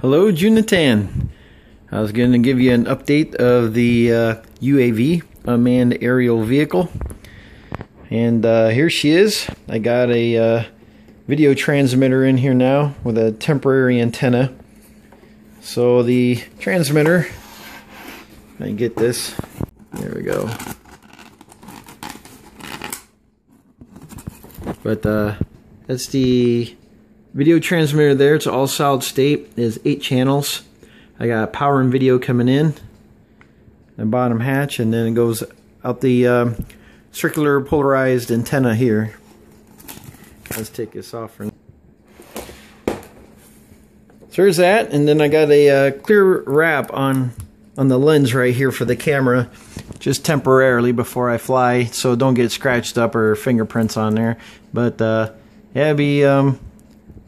Hello, Jonathan. I was going to give you an update of the UAV, unmanned aerial vehicle. And here she is. I got a video transmitter in here now with a temporary antenna. So the transmitter, I get this. There we go. But that's the video transmitter there. It's all solid state. It has 8 channels. I got power and video coming in the bottom hatch, and then it goes out the circular polarized antenna here. Let's take this off. So there's that, and then I got a clear wrap on the lens right here for the camera, just temporarily before I fly, so don't get scratched up or fingerprints on there. But yeah,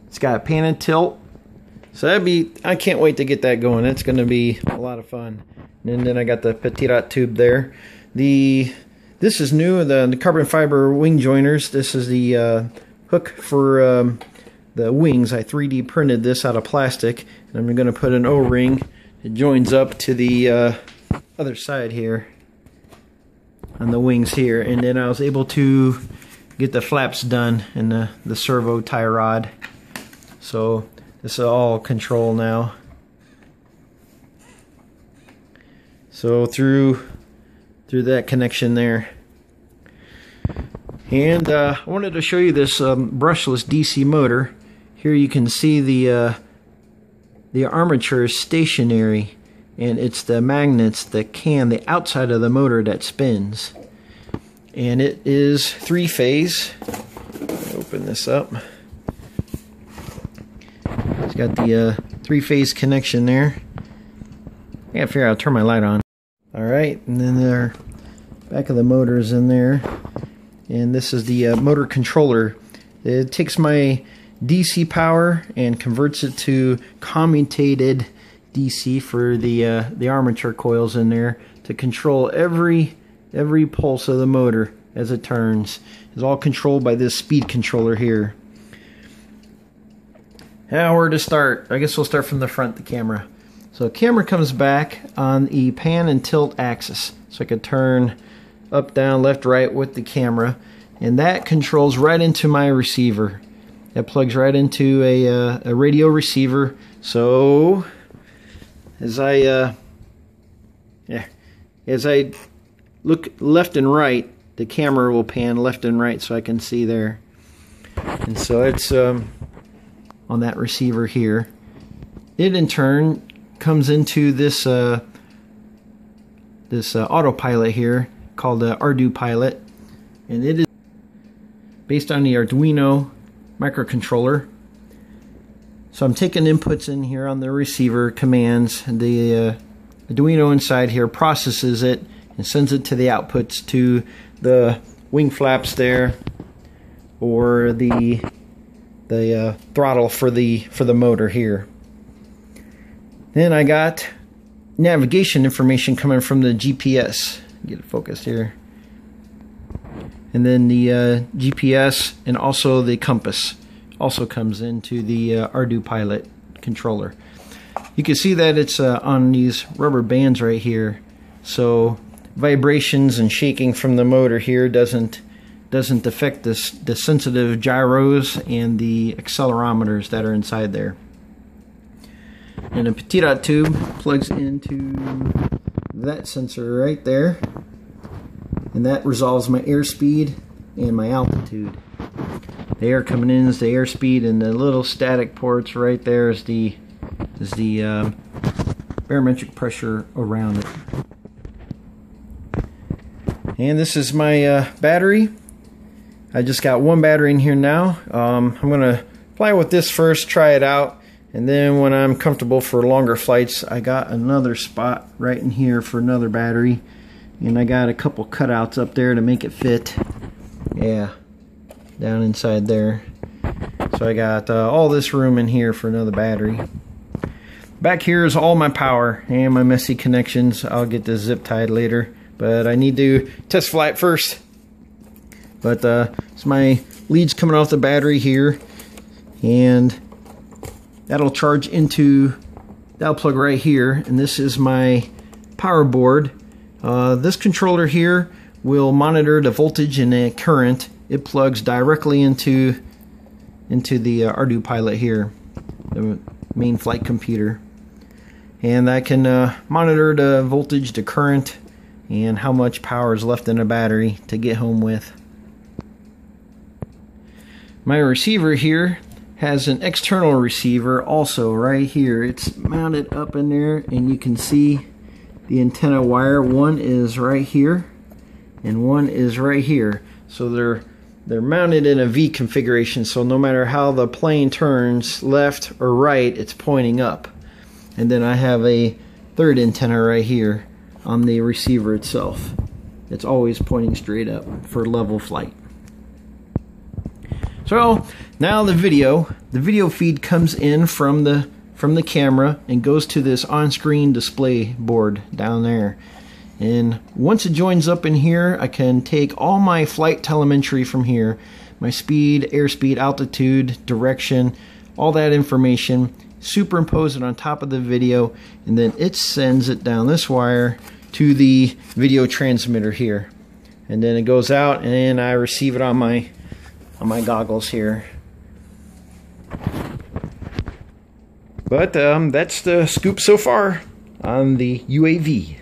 it's got pan and tilt, so I can't wait to get that going. That's going to be a lot of fun. And then I got the petit tube there. This is new, the carbon fiber wing joiners. This is the hook for the wings. I 3D printed this out of plastic, and I'm going to put an O-ring. It joins up to the other side here on the wings here, and then I was able to get the flaps done and the servo tie rod. So this is all control now. So through that connection there. And I wanted to show you this brushless DC motor. Here you can see the armature is stationary, and it's the magnets, the outside of the motor that spins. And it is 3-phase. Open this up. It's got the 3-phase connection there. I gotta figure out how to turn my light on. Alright, and then the back of the motor is in there. And this is the motor controller. It takes my DC power and converts it to commutated DC for the armature coils in there to control every pulse of the motor as it turns. It's all controlled by this speed controller here. Now where to start? I guess we'll start from the front, the camera. So the camera comes back on the pan and tilt axis. So I could turn up, down, left, right with the camera. And that controls right into my receiver. That plugs right into a radio receiver. So as I look left and right, the camera will pan left and right so I can see there. And so it's on that receiver here. It in turn comes into this autopilot here called the Arduino Pilot, and it is based on the Arduino microcontroller. So I'm taking inputs in here on the receiver commands, and the Arduino inside here processes it and sends it to the outputs to the wing flaps there, or the throttle for the motor here. Then I got navigation information coming from the GPS. Get it focused here. And then the GPS and also the compass also comes into the Arduino Pilot controller. You can see that it's on these rubber bands right here, so vibrations and shaking from the motor here doesn't affect the sensitive gyros and the accelerometers that are inside there. And a petit tube plugs into that sensor right there, and that resolves my airspeed and my altitude. The air coming in is the airspeed, and the little static ports right there is the barometric pressure around it. And this is my battery. I just got one battery in here now. I'm gonna fly with this first, try it out, and then when I'm comfortable for longer flights, I got another spot right in here for another battery, and I got a couple cutouts up there to make it fit. Yeah, down inside there. So I got all this room in here for another battery. Back here is all my power and my messy connections. I'll get this zip tied later, but I need to test fly it first. But it's my leads coming off the battery here, and that'll charge into dial plug right here, and this is my power board. This controller here will monitor the voltage and the current. It plugs directly into the Arduino Pilot here, the main flight computer, and I can monitor the voltage, the current, and how much power is left in the battery to get home with. My receiver here has an external receiver also right here. It's mounted up in there, and you can see the antenna wire. One is right here and one is right here, so they're mounted in a V configuration, so no matter how the plane turns left or right, it's pointing up. And then I have a third antenna right here on the receiver itself. It's always pointing straight up for level flight. So now the video feed comes in from the camera and goes to this on-screen display board down there. And once it joins up in here, I can take all my flight telemetry from here, my speed, airspeed, altitude, direction, all that information, superimpose it on top of the video, and then it sends it down this wire to the video transmitter here. And then it goes out, and I receive it on my goggles here. But that's the scoop so far on the UAV.